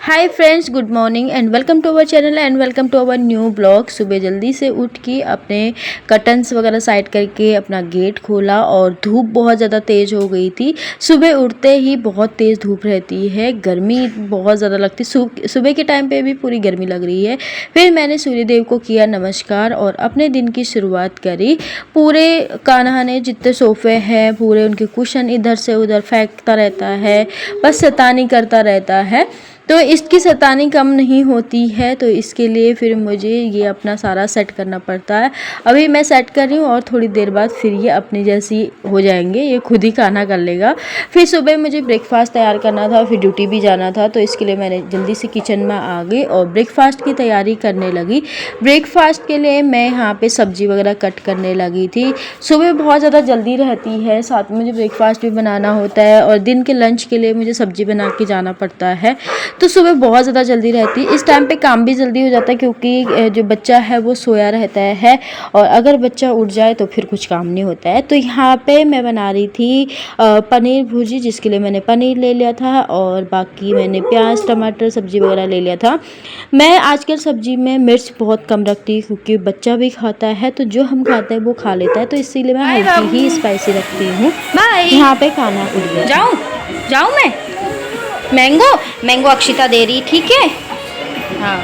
Hi friends, good morning and welcome to our channel and welcome to our new blog. सुबह जल्दी से उठ के अपने कर्टन्स वगैरह साइड करके अपना गेट खोला और धूप बहुत ज़्यादा तेज़ हो गई थी। सुबह उठते ही बहुत तेज़ धूप रहती है, गर्मी बहुत ज़्यादा लगती, सुबह के टाइम पे भी पूरी गर्मी लग रही है। फिर मैंने सूर्यदेव को किया नमस्कार और अपने दिन की शुरुआत करी। पूरे कान्हा ने जितने सोफ़े हैं पूरे उनके कुशन इधर से उधर फेंकता रहता है, बस शैतानी करता रहता है। तो इसकी शैतानी कम नहीं होती है, तो इसके लिए फिर मुझे ये अपना सारा सेट करना पड़ता है। अभी मैं सेट कर रही हूँ और थोड़ी देर बाद फिर ये अपनी जैसी हो जाएंगे, ये खुद ही खाना कर लेगा। फिर सुबह मुझे ब्रेकफास्ट तैयार करना था, फिर ड्यूटी भी जाना था, तो इसके लिए मैंने जल्दी से किचन में आ गई और ब्रेकफास्ट की तैयारी करने लगी। ब्रेकफास्ट के लिए मैं यहाँ पर सब्ज़ी वगैरह कट करने लगी थी। सुबह बहुत ज़्यादा जल्दी रहती है, साथ में मुझे ब्रेकफास्ट भी बनाना होता है और दिन के लंच के लिए मुझे सब्ज़ी बना के जाना पड़ता है। तो सुबह बहुत ज़्यादा जल्दी रहती है। इस टाइम पे काम भी जल्दी हो जाता है क्योंकि जो बच्चा है वो सोया रहता है और अगर बच्चा उठ जाए तो फिर कुछ काम नहीं होता है। तो यहाँ पे मैं बना रही थी पनीर भुर्जी, जिसके लिए मैंने पनीर ले लिया था और बाकी मैंने प्याज टमाटर सब्ज़ी वगैरह ले लिया था। मैं आजकल सब्ज़ी में मिर्च बहुत कम रखती हूँ क्योंकि बच्चा भी खाता है, तो जो हम खाते हैं वो खा लेता है, तो इसीलिए मैं हल्की ही स्पाइसी रखती हूँ। यहाँ पे खाना उड़ गया। जाऊँ मैं मैंगो अक्षिता दे रही, ठीक है। हाँ,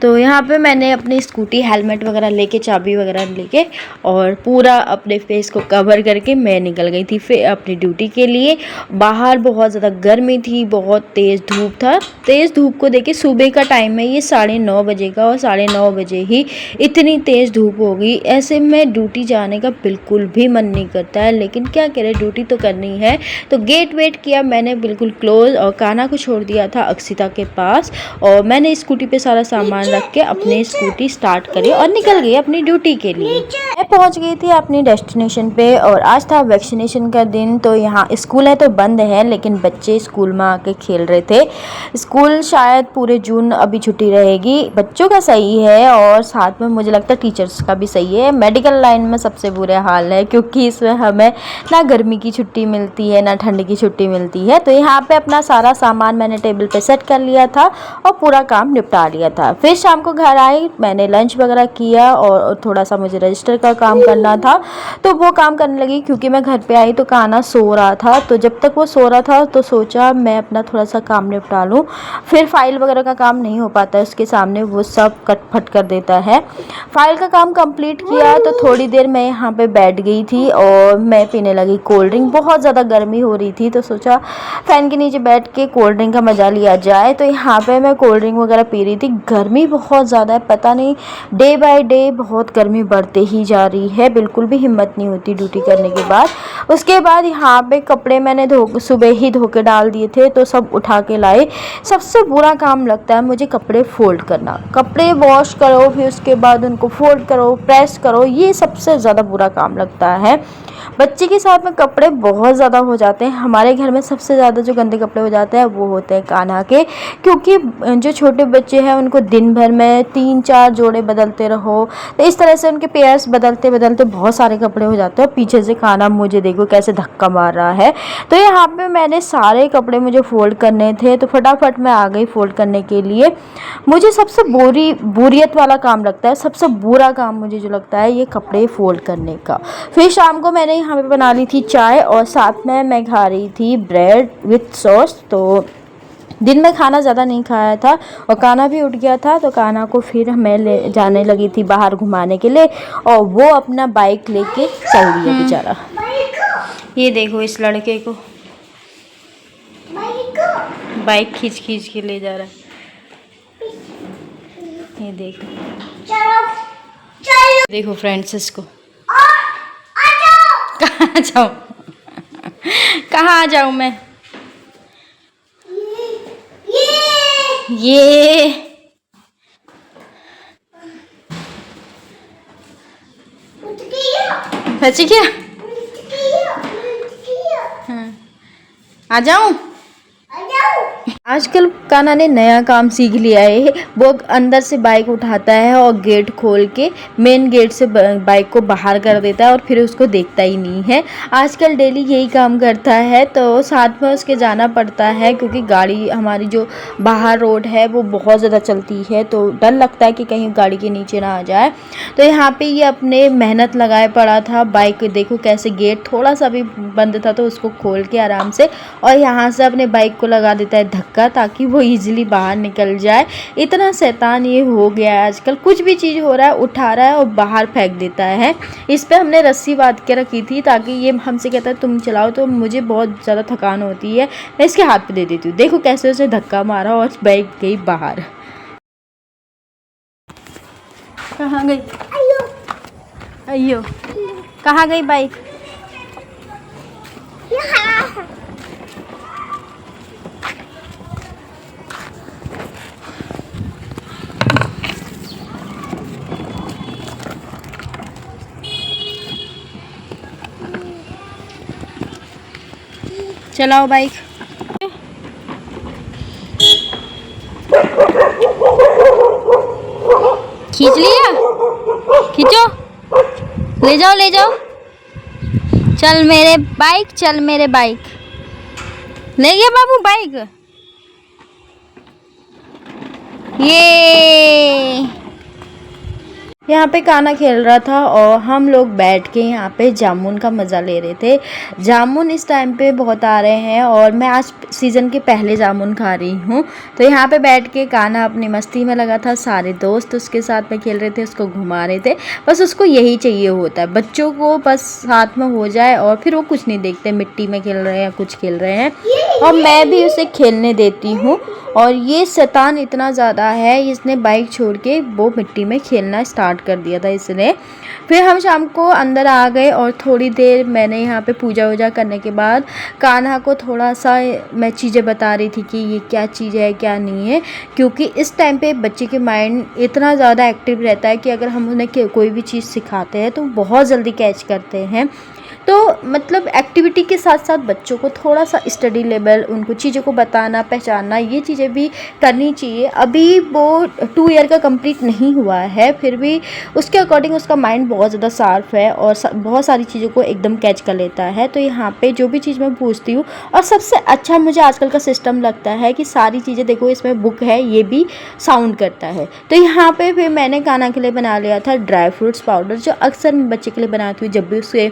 तो यहाँ पे मैंने अपनी स्कूटी हेलमेट वगैरह लेके चाबी वगैरह लेके और पूरा अपने फेस को कवर करके मैं निकल गई थी फिर अपनी ड्यूटी के लिए। बाहर बहुत ज़्यादा गर्मी थी, बहुत तेज़ धूप था। तेज़ धूप को देखे सुबह का टाइम है, ये 9:30 बजे का, और 9:30 बजे ही इतनी तेज़ धूप हो गई। ऐसे में ड्यूटी जाने का बिल्कुल भी मन नहीं करता है, लेकिन क्या करें, ड्यूटी तो करनी है। तो गेट वेट किया मैंने बिल्कुल क्लोज और कान्हा को छोड़ दिया था अक्षिता के पास, और मैंने स्कूटी पे सारा सामान रख के अपनी स्कूटी स्टार्ट करी और निकल गई अपनी ड्यूटी के लिए। मैं पहुंच गई थी अपनी डेस्टिनेशन पे और आज था वैक्सीनेशन का दिन। तो यहाँ स्कूल है तो बंद है, लेकिन बच्चे स्कूल में आके खेल रहे थे। स्कूल शायद पूरे जून अभी छुट्टी रहेगी। बच्चों का सही है और साथ में मुझे लगता है टीचर्स का भी सही है। मेडिकल लाइन में सबसे बुरे हाल है क्योंकि इसमें हमें ना गर्मी की छुट्टी मिलती है ना ठंड की छुट्टी मिलती है। तो यहाँ पे अपना सारा सामान मैंने टेबल पे सेट कर लिया था और पूरा काम निपटा लिया था। फिर शाम को घर आई, मैंने लंच वगैरह किया और थोड़ा सा मुझे रजिस्टर का काम करना था, तो वो काम करने लगी। क्योंकि मैं घर पे आई तो कान्हा सो रहा था, तो जब तक वो सो रहा था तो सोचा मैं अपना थोड़ा सा काम निपटा लूँ। फिर फाइल वगैरह का काम नहीं हो पाता है उसके सामने, वो सब कटफट कर देता है। फाइल का काम कंप्लीट किया तो थोड़ी देर मैं यहाँ पे बैठ गई थी और मैं पीने लगी कोल्ड ड्रिंक। बहुत ज़्यादा गर्मी हो रही थी तो सोचा फ़ैन के नीचे बैठ के कोल्ड ड्रिंक का मज़ा लिया जाए। तो यहाँ पे मैं कोल्ड ड्रिंक वगैरह पी रही थी। गर्मी बहुत ज़्यादा है, पता नहीं डे बाय डे बहुत गर्मी बढ़ते ही जा रही है, बिल्कुल भी हिम्मत नहीं होती ड्यूटी करने के बाद। उसके बाद यहाँ पे कपड़े मैंने सुबह ही धो के डाल दिए थे तो सब उठा के लाए। सबसे बुरा काम लगता है मुझे कपड़े फोल्ड करना। कपड़े वॉश करो फिर उसके बाद उनको फोल्ड करो, प्रेस करो, ये सबसे ज़्यादा बुरा काम लगता है। बच्चे के साथ में कपड़े बहुत ज़्यादा हो जाते हैं। हमारे घर में सबसे ज़्यादा जो गंदे कपड़े हो जाते हैं वो होते हैं कान्हा के, क्योंकि जो छोटे बच्चे हैं उनको दिन भर में 3-4 जोड़े बदलते रहो, तो इस तरह से उनके पेयर्स बदलते बदलते बहुत सारे कपड़े हो जाते हैं। पीछे से कान्हा मुझे देखो कैसे धक्का मार रहा है। तो यहाँ पे मैंने सारे कपड़े मुझे फोल्ड करने थे तो फटाफट मैं आ गई फोल्ड करने के लिए। मुझे सबसे बोरियत वाला काम लगता है, सबसे बुरा काम मुझे जो लगता है ये कपड़े फोल्ड करने का। फिर शाम को मैंने यहाँ पे बना ली थी चाय और साथ में मैं खा रही थी ब्रेड विथ सॉस। तो दिन में खाना ज़्यादा नहीं खाया था और कान्हा भी उठ गया था, तो कान्हा को फिर मैं ले जाने लगी थी बाहर घुमाने के लिए और वो अपना बाइक लेके चल दिया बेचारा। ये देखो इस लड़के को बाइक खींच खींच के ले जा रहा है। ये देखो देखो फ्रेंड्स, इसको कहाँ जाऊँ कहाँ जाऊँ मैं? ये बच गया। हाँ, आ जाऊँ? आजकल कान्हा ने नया काम सीख लिया है। वो अंदर से बाइक उठाता है और गेट खोल के मेन गेट से बाइक को बाहर कर देता है और फिर उसको देखता ही नहीं है। आजकल डेली यही काम करता है, तो साथ में उसके जाना पड़ता है क्योंकि गाड़ी हमारी जो बाहर रोड है वो बहुत ज़्यादा चलती है, तो डर लगता है कि कहीं गाड़ी के नीचे ना आ जाए। तो यहाँ पे ये अपने मेहनत लगाए पड़ा था। बाइक देखो कैसे गेट थोड़ा सा भी बंद था तो उसको खोल के आराम से और यहाँ से अपने बाइक को लगा देता है धक्का ताकि वो इजीली बाहर निकल जाए। इतना शैतान ये हो गया है आजकल, कुछ भी चीज़ हो रहा है उठा रहा है और बाहर फेंक देता है। इस पे हमने रस्सी बांध के रखी थी ताकि ये हमसे कहता है तुम चलाओ, तो मुझे बहुत ज़्यादा थकान होती है, मैं इसके हाथ पे दे देती हूँ। देखो कैसे उसे धक्का मारा और बाइक गई बाहर। कहाँ गई? अयो कहाँ गई बाइक? चलाओ बाइक। खींच लिया, खींचो, ले जाओ ले जाओ। चल मेरे बाइक, चल मेरे बाइक। ले गया बाबू बाइक। ये यहाँ पे कान्हा खेल रहा था और हम लोग बैठ के यहाँ पे जामुन का मज़ा ले रहे थे। जामुन इस टाइम पे बहुत आ रहे हैं और मैं आज सीज़न के पहले जामुन खा रही हूँ। तो यहाँ पे बैठ के कान्हा अपनी मस्ती में लगा था, सारे दोस्त उसके साथ में खेल रहे थे, उसको घुमा रहे थे। बस उसको यही चाहिए होता है, बच्चों को बस साथ में हो जाए और फिर वो कुछ नहीं देखते, मिट्टी में खेल रहे हैं या कुछ खेल रहे हैं, और मैं भी उसे खेलने देती हूँ। और ये शैतान इतना ज़्यादा है, इसने बाइक छोड़ के वो मिट्टी में खेलना स्टार्ट कर दिया था इसने। फिर हम शाम को अंदर आ गए और थोड़ी देर मैंने यहाँ पे पूजा वूजा करने के बाद कान्हा को थोड़ा सा मैं चीज़ें बता रही थी कि ये क्या चीज़ है क्या नहीं है, क्योंकि इस टाइम पे बच्चे के माइंड इतना ज़्यादा एक्टिव रहता है कि अगर हम उन्हें कोई भी चीज़ सिखाते हैं तो बहुत जल्दी कैच करते हैं। तो मतलब एक्टिविटी के साथ साथ बच्चों को थोड़ा सा स्टडी लेवल, उनको चीज़ों को बताना पहचानना, ये चीज़ें भी करनी चाहिए। अभी वो 2 ईयर का कंप्लीट नहीं हुआ है, फिर भी उसके अकॉर्डिंग उसका माइंड बहुत ज़्यादा शार्प है और बहुत सारी चीज़ों को एकदम कैच कर लेता है। तो यहाँ पे जो भी चीज़ मैं पूछती हूँ, और सबसे अच्छा मुझे आजकल का सिस्टम लगता है कि सारी चीज़ें देखो, इसमें बुक है, ये भी साउंड करता है। तो यहाँ पे फिर मैंने कान्हा के लिए बना लिया था ड्राई फ्रूट्स पाउडर, जो अक्सर मैं बच्चे के लिए बनाती हूँ जब भी उसे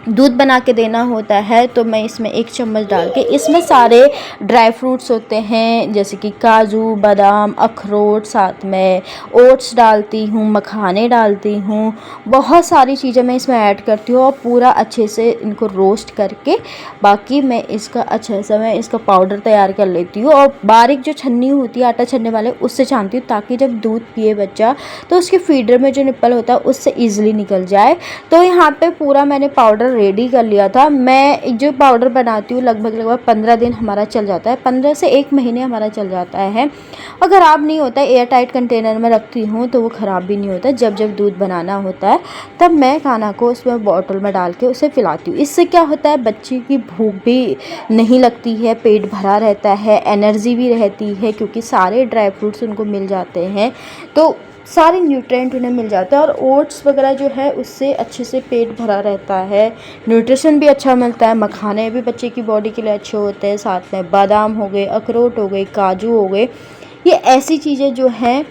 दूध बना के देना होता है। तो मैं इसमें 1 चम्मच डाल के, इसमें सारे ड्राई फ्रूट्स होते हैं जैसे कि काजू, बादाम, अखरोट, साथ में ओट्स डालती हूँ, मखाने डालती हूँ, बहुत सारी चीज़ें मैं इसमें ऐड करती हूँ और पूरा अच्छे से इनको रोस्ट करके बाकी मैं इसका अच्छा सा मैं इसका पाउडर तैयार कर लेती हूँ। और बारीक जो छन्नी होती है आटा छन्ने वाले, उससे छानती हूँ ताकि जब दूध पिए बच्चा तो उसके फीडर में जो निप्पल होता है उससे ईजिली निकल जाए। तो यहाँ पे पूरा मैंने पाउडर रेडी कर लिया था। मैं जो पाउडर बनाती हूँ लगभग 15 दिन हमारा चल जाता है, 15 से 1 महीने हमारा चल जाता है। और ख़राब नहीं होता है, एयर टाइट कंटेनर में रखती हूँ तो वो ख़राब भी नहीं होता। जब जब दूध बनाना होता है तब मैं कान्हा को उसमें बॉटल में डाल के उसे पिलाती हूँ। इससे क्या होता है, बच्चे की भूख भी नहीं लगती है, पेट भरा रहता है, एनर्जी भी रहती है क्योंकि सारे ड्राई फ्रूट्स उनको मिल जाते हैं, तो सारे न्यूट्रिएंट उन्हें मिल जाता है। और ओट्स वगैरह जो है उससे अच्छे से पेट भरा रहता है, न्यूट्रिशन भी अच्छा मिलता है, मखाने भी बच्चे की बॉडी के लिए अच्छे होते हैं, साथ में बादाम हो गए, अखरोट हो गए, काजू हो गए, ये ऐसी चीज़ें जो हैं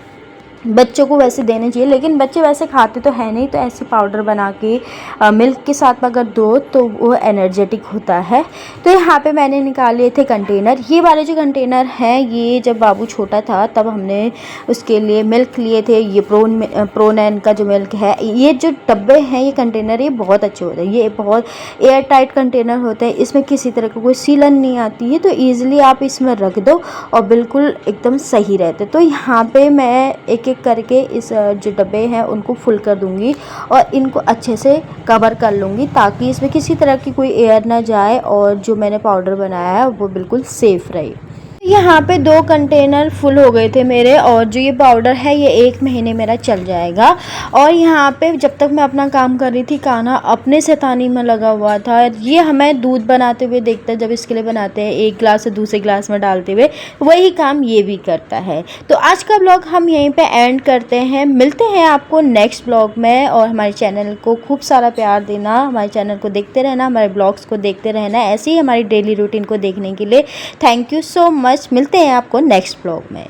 बच्चों को वैसे देने चाहिए। लेकिन बच्चे वैसे खाते तो है नहीं, तो ऐसे पाउडर बना के मिल्क के साथ अगर दो तो वो एनर्जेटिक होता है। तो यहाँ पे मैंने निकाल लिए थे कंटेनर। ये वाले जो कंटेनर हैं ये जब बाबू छोटा था तब हमने उसके लिए मिल्क लिए थे। ये प्रोनैन का जो मिल्क है, ये जो डब्बे हैं, ये कंटेनर ये बहुत अच्छे होते हैं, ये बहुत एयर टाइट कंटेनर होते हैं, इसमें किसी तरह का कोई सीलन नहीं आती है, तो ईज़िली आप इसमें रख दो और बिल्कुल एकदम सही रहते। तो यहाँ पर मैं एक करके इस जो डब्बे हैं उनको फुल कर दूंगी और इनको अच्छे से कवर कर लूँगी ताकि इसमें किसी तरह की कोई एयर ना जाए और जो मैंने पाउडर बनाया है वो बिल्कुल सेफ़ रहे। यहाँ पे 2 कंटेनर फुल हो गए थे मेरे, और जो ये पाउडर है ये 1 महीने मेरा चल जाएगा। और यहाँ पे जब तक मैं अपना काम कर रही थी, कान्हा अपने शैतानी में लगा हुआ था। ये हमें दूध बनाते हुए देखता है, जब इसके लिए बनाते हैं 1 ग्लास से दूसरे ग्लास में डालते हुए, वही काम ये भी करता है। तो आज का ब्लॉग हम यहीं पे एंड करते हैं, मिलते हैं आपको नेक्स्ट ब्लॉग में। और हमारे चैनल को खूब सारा प्यार देना, हमारे चैनल को देखते रहना, हमारे ब्लॉग्स को देखते रहना, ऐसे ही हमारी डेली रूटीन को देखने के लिए। Thank you so much. मिलते हैं आपको नेक्स्ट ब्लॉग में।